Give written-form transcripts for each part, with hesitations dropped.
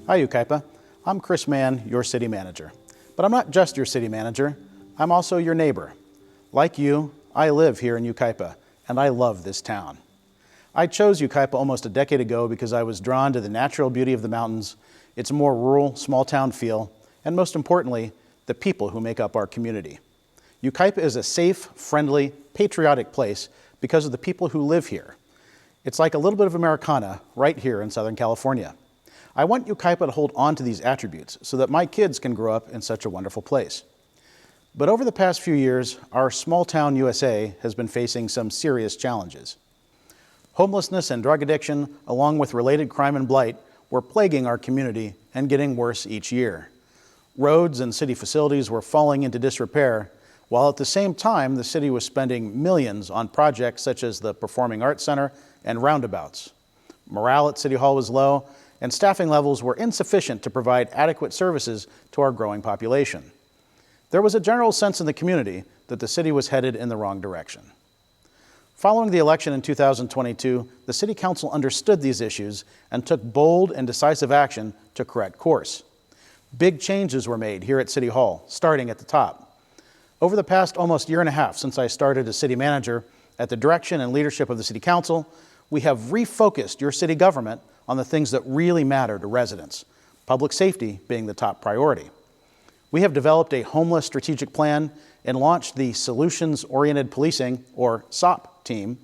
Hi, Yucaipa. I'm Chris Mann, your city manager. But I'm not just your city manager, I'm also your neighbor. Like you, I live here in Yucaipa, and I love this town. I chose Yucaipa almost a decade ago because I was drawn to the natural beauty of the mountains, its more rural, small-town feel, and most importantly, the people who make up our community. Yucaipa is a safe, friendly, patriotic place because of the people who live here. It's like a little bit of Americana right here in Southern California. I want Yucaipa to hold on to these attributes so that my kids can grow up in such a wonderful place. But over the past few years, our small town USA has been facing some serious challenges. Homelessness and drug addiction, along with related crime and blight, were plaguing our community and getting worse each year. Roads and city facilities were falling into disrepair, while at the same time the city was spending millions on projects such as the Performing Arts Center and roundabouts. Morale at City Hall was low, and staffing levels were insufficient to provide adequate services to our growing population. There was a general sense in the community that the city was headed in the wrong direction. Following the election in 2022, the City Council understood these issues and took bold and decisive action to correct course. Big changes were made here at City Hall, starting at the top. Over the past almost year and a half since I started as city manager, at the direction and leadership of the City Council, we have refocused your city government on the things that really matter to residents, public safety being the top priority. We have developed a homeless strategic plan and launched the Solutions-Oriented Policing, or SOP team.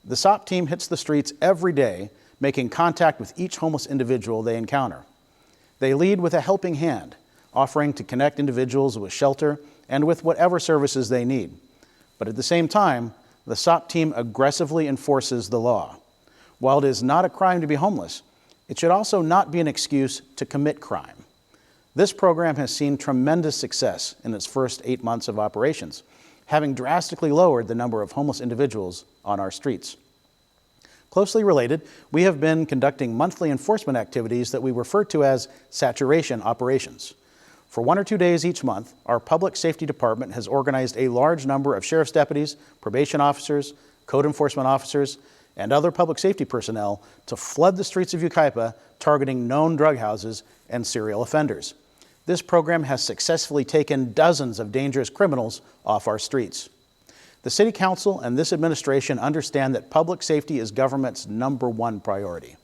The SOP team hits the streets every day, making contact with each homeless individual they encounter. They lead with a helping hand, offering to connect individuals with shelter and with whatever services they need. But at the same time, the SOP team aggressively enforces the law. While it is not a crime to be homeless, it should also not be an excuse to commit crime. This program has seen tremendous success in its first 8 months of operations, having drastically lowered the number of homeless individuals on our streets. Closely related, we have been conducting monthly enforcement activities that we refer to as saturation operations. For 1 or 2 days each month, our public safety department has organized a large number of sheriff's deputies, probation officers, code enforcement officers, and other public safety personnel to flood the streets of Yucaipa, targeting known drug houses and serial offenders. This program has successfully taken dozens of dangerous criminals off our streets. The City Council and this administration understand that public safety is government's #1 priority.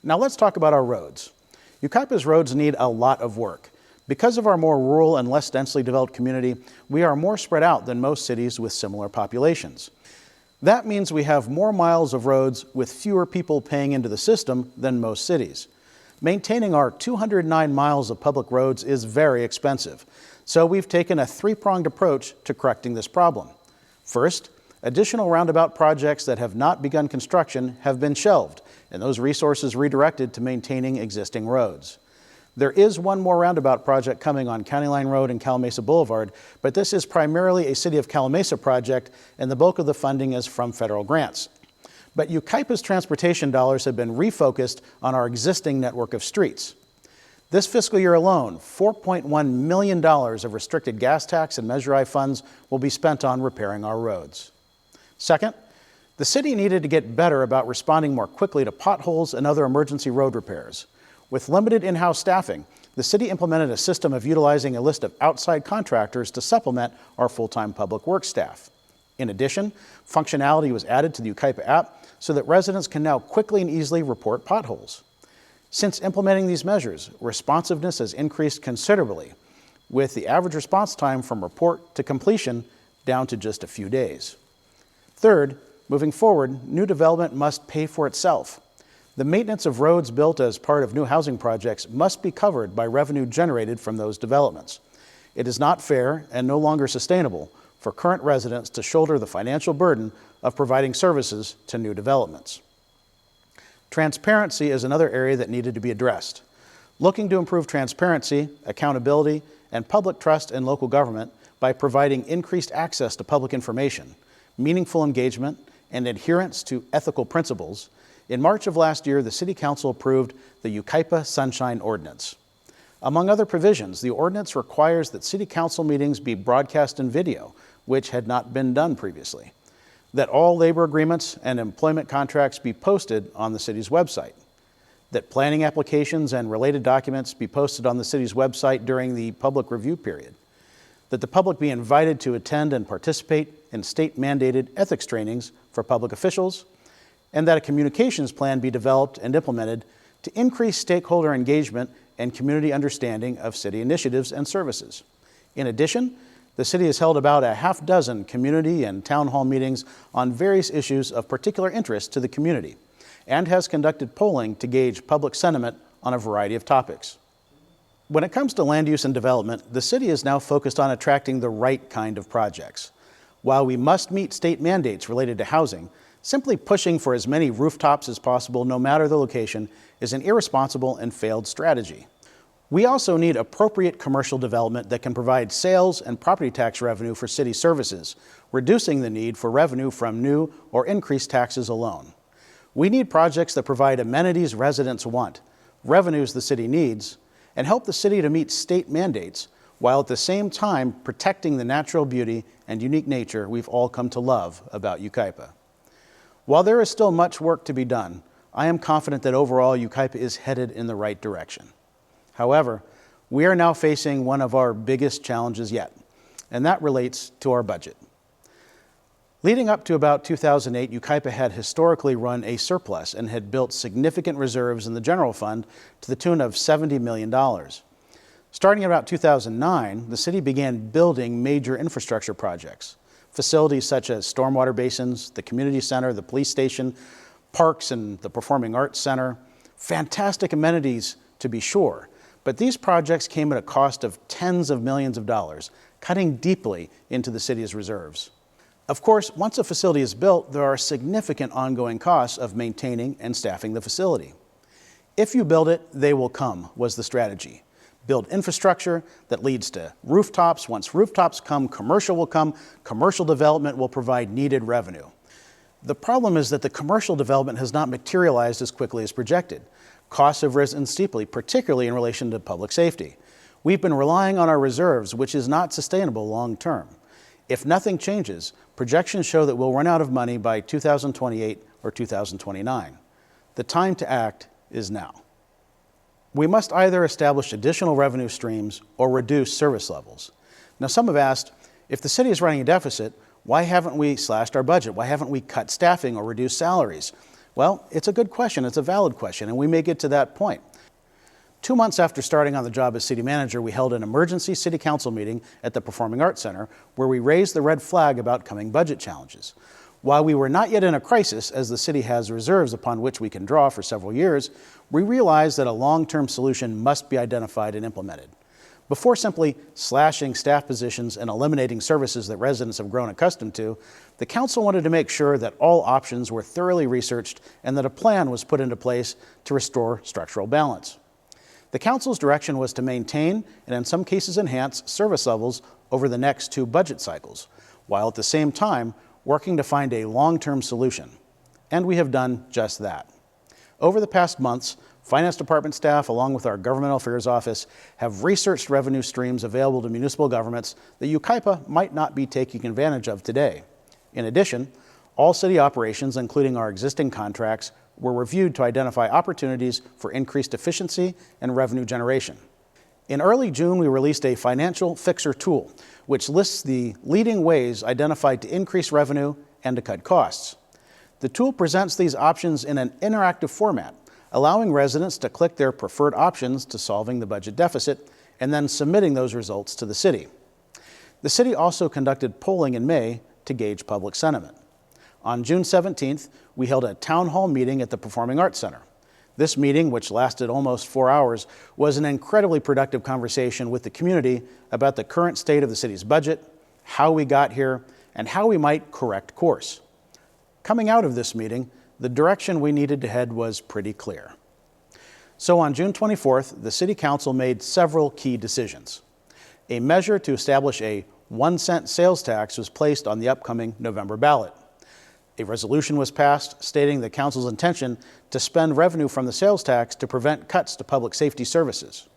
Now let's talk about our roads. Yucaipa's roads need a lot of work. Because of our more rural and less densely developed community, we are more spread out than most cities with similar populations. That means we have more miles of roads with fewer people paying into the system than most cities. Maintaining our 209 miles of public roads is very expensive, so we've taken a three-pronged approach to correcting this problem. First, additional roundabout projects that have not begun construction have been shelved, and those resources redirected to maintaining existing roads. There is one more roundabout project coming on County Line Road and Calimesa Boulevard, but this is primarily a City of Calimesa project, and the bulk of the funding is from federal grants. But Yucaipa's transportation dollars have been refocused on our existing network of streets. This fiscal year alone, $4.1 million of restricted gas tax and Measure I funds will be spent on repairing our roads. Second, the city needed to get better about responding more quickly to potholes and other emergency road repairs. With limited in-house staffing, the city implemented a system of utilizing a list of outside contractors to supplement our full-time public works staff. In addition, functionality was added to the Yucaipa app so that residents can now quickly and easily report potholes. Since implementing these measures, responsiveness has increased considerably, with the average response time from report to completion down to just a few days. Third, moving forward, new development must pay for itself. The maintenance of roads built as part of new housing projects must be covered by revenue generated from those developments. It is not fair and no longer sustainable for current residents to shoulder the financial burden of providing services to new developments. Transparency is another area that needed to be addressed. Looking to improve transparency, accountability, and public trust in local government by providing increased access to public information, meaningful engagement, and adherence to ethical principles, in March of last year, the City Council approved the Yucaipa Sunshine Ordinance. Among other provisions, the ordinance requires that City Council meetings be broadcast in video, which had not been done previously, that all labor agreements and employment contracts be posted on the city's website, that planning applications and related documents be posted on the city's website during the public review period, that the public be invited to attend and participate in state-mandated ethics trainings for public officials, and that a communications plan be developed and implemented to increase stakeholder engagement and community understanding of city initiatives and services. In addition, the city has held about a half dozen community and town hall meetings on various issues of particular interest to the community, and has conducted polling to gauge public sentiment on a variety of topics. When it comes to land use and development, the city is now focused on attracting the right kind of projects. While we must meet state mandates related to housing, simply pushing for as many rooftops as possible, no matter the location, is an irresponsible and failed strategy. We also need appropriate commercial development that can provide sales and property tax revenue for city services, reducing the need for revenue from new or increased taxes alone. We need projects that provide amenities residents want, revenues the city needs, and help the city to meet state mandates, while at the same time protecting the natural beauty and unique nature we've all come to love about Yucaipa. While there is still much work to be done, I am confident that overall Yucaipa is headed in the right direction. However, we are now facing one of our biggest challenges yet, and that relates to our budget. Leading up to about 2008, Yucaipa had historically run a surplus and had built significant reserves in the general fund to the tune of $70 million. Starting about 2009, the city began building major infrastructure projects. Facilities such as stormwater basins, the community center, the police station, parks and the Performing Arts Center. Fantastic amenities, to be sure, but these projects came at a cost of tens of millions of dollars, cutting deeply into the city's reserves. Of course, once a facility is built, there are significant ongoing costs of maintaining and staffing the facility. If you build it, they will come, was the strategy. Build infrastructure that leads to rooftops. Once rooftops come, commercial will come. Commercial development will provide needed revenue. The problem is that the commercial development has not materialized as quickly as projected. Costs have risen steeply, particularly in relation to public safety. We've been relying on our reserves, which is not sustainable long term. If nothing changes, projections show that we'll run out of money by 2028 or 2029. The time to act is now. We must either establish additional revenue streams or reduce service levels. Now, some have asked, if the city is running a deficit, why haven't we slashed our budget? Why haven't we cut staffing or reduced salaries? Well, it's a good question, it's a valid question, and we may get to that point. 2 months after starting on the job as city manager, we held an emergency city council meeting at the Performing Arts Center where we raised the red flag about coming budget challenges. While we were not yet in a crisis, as the city has reserves upon which we can draw for several years, we realized that a long-term solution must be identified and implemented. Before simply slashing staff positions and eliminating services that residents have grown accustomed to, the council wanted to make sure that all options were thoroughly researched and that a plan was put into place to restore structural balance. The council's direction was to maintain and in some cases enhance service levels over the next 2 budget cycles, while at the same time working to find a long-term solution. And we have done just that. Over the past months, Finance Department staff, along with our Governmental Affairs Office, have researched revenue streams available to municipal governments that Yucaipa might not be taking advantage of today. In addition, all city operations, including our existing contracts, were reviewed to identify opportunities for increased efficiency and revenue generation. In early June, we released a financial fixer tool, which lists the leading ways identified to increase revenue and to cut costs. The tool presents these options in an interactive format, allowing residents to click their preferred options to solving the budget deficit and then submitting those results to the city. The city also conducted polling in May to gauge public sentiment. On June 17th, we held a town hall meeting at the Performing Arts Center. This meeting, which lasted almost 4 hours, was an incredibly productive conversation with the community about the current state of the city's budget, how we got here, and how we might correct course. Coming out of this meeting, the direction we needed to head was pretty clear. So on June 24th, the City Council made several key decisions. A measure to establish a 1-cent sales tax was placed on the upcoming November ballot. A resolution was passed stating the council's intention to spend revenue from the sales tax to prevent cuts to public safety services.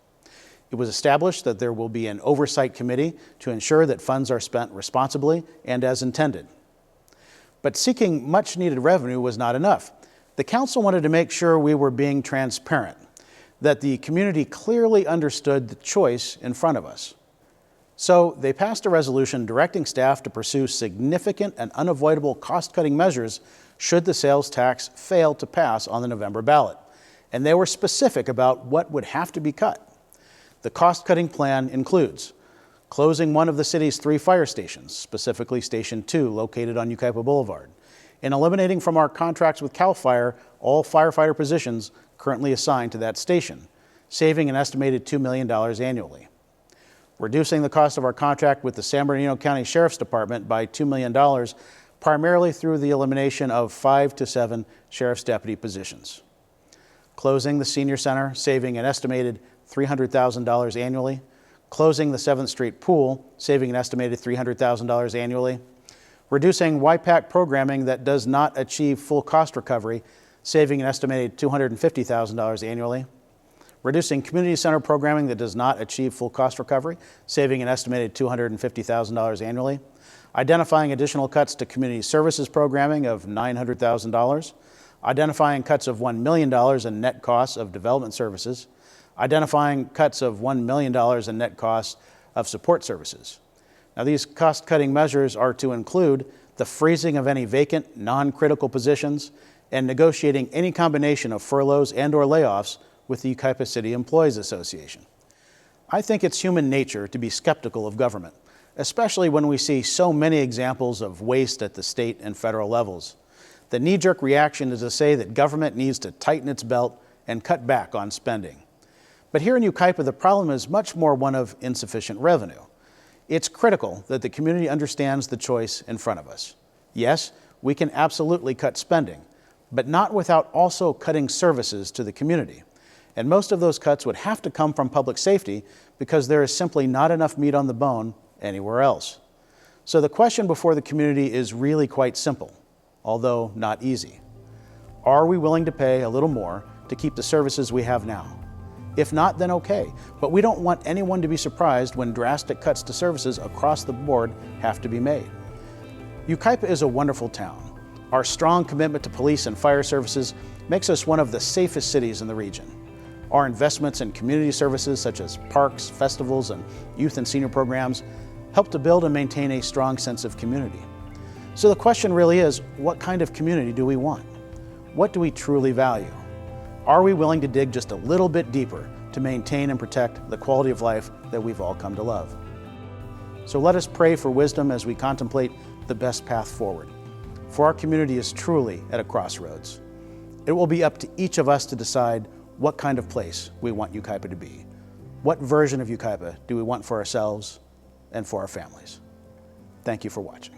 It was established that there will be an oversight committee to ensure that funds are spent responsibly and as intended. But seeking much-needed revenue was not enough. The council wanted to make sure we were being transparent, that the community clearly understood the choice in front of us. So they passed a resolution directing staff to pursue significant and unavoidable cost-cutting measures should the sales tax fail to pass on the November ballot. And they were specific about what would have to be cut. The cost-cutting plan includes closing one of the city's 3 fire stations, specifically Station 2, located on Yucaipa Boulevard, and eliminating from our contracts with CAL FIRE all firefighter positions currently assigned to that station, saving an estimated $2 million annually. Reducing the cost of our contract with the San Bernardino County Sheriff's Department by $2 million, primarily through the elimination of 5 to 7 sheriff's deputy positions. Closing the senior center, saving an estimated $300,000 annually. Closing the 7th Street pool, saving an estimated $300,000 annually. Reducing YPAC programming that does not achieve full cost recovery, saving an estimated $250,000 annually. Reducing community center programming that does not achieve full cost recovery, saving an estimated $250,000 annually. Identifying additional cuts to community services programming of $900,000. Identifying cuts of $1 million in net costs of development services. Identifying cuts of $1 million in net costs of support services. Now, these cost-cutting measures are to include the freezing of any vacant, non-critical positions and negotiating any combination of furloughs and/or layoffs with the Yucaipa City Employees Association. I think it's human nature to be skeptical of government, especially when we see so many examples of waste at the state and federal levels. The knee-jerk reaction is to say that government needs to tighten its belt and cut back on spending. But here in Yucaipa, the problem is much more one of insufficient revenue. It's critical that the community understands the choice in front of us. Yes, we can absolutely cut spending, but not without also cutting services to the community. And most of those cuts would have to come from public safety because there is simply not enough meat on the bone anywhere else. So the question before the community is really quite simple, although not easy. Are we willing to pay a little more to keep the services we have now? If not, then okay. But we don't want anyone to be surprised when drastic cuts to services across the board have to be made. Yucaipa is a wonderful town. Our strong commitment to police and fire services makes us one of the safest cities in the region. Our investments in community services such as parks, festivals, and youth and senior programs help to build and maintain a strong sense of community. So the question really is, what kind of community do we want? What do we truly value? Are we willing to dig just a little bit deeper to maintain and protect the quality of life that we've all come to love? So let us pray for wisdom as we contemplate the best path forward. For our community is truly at a crossroads. It will be up to each of us to decide what kind of place we want Yucaipa to be. What version of Yucaipa do we want for ourselves and for our families? Thank you for watching.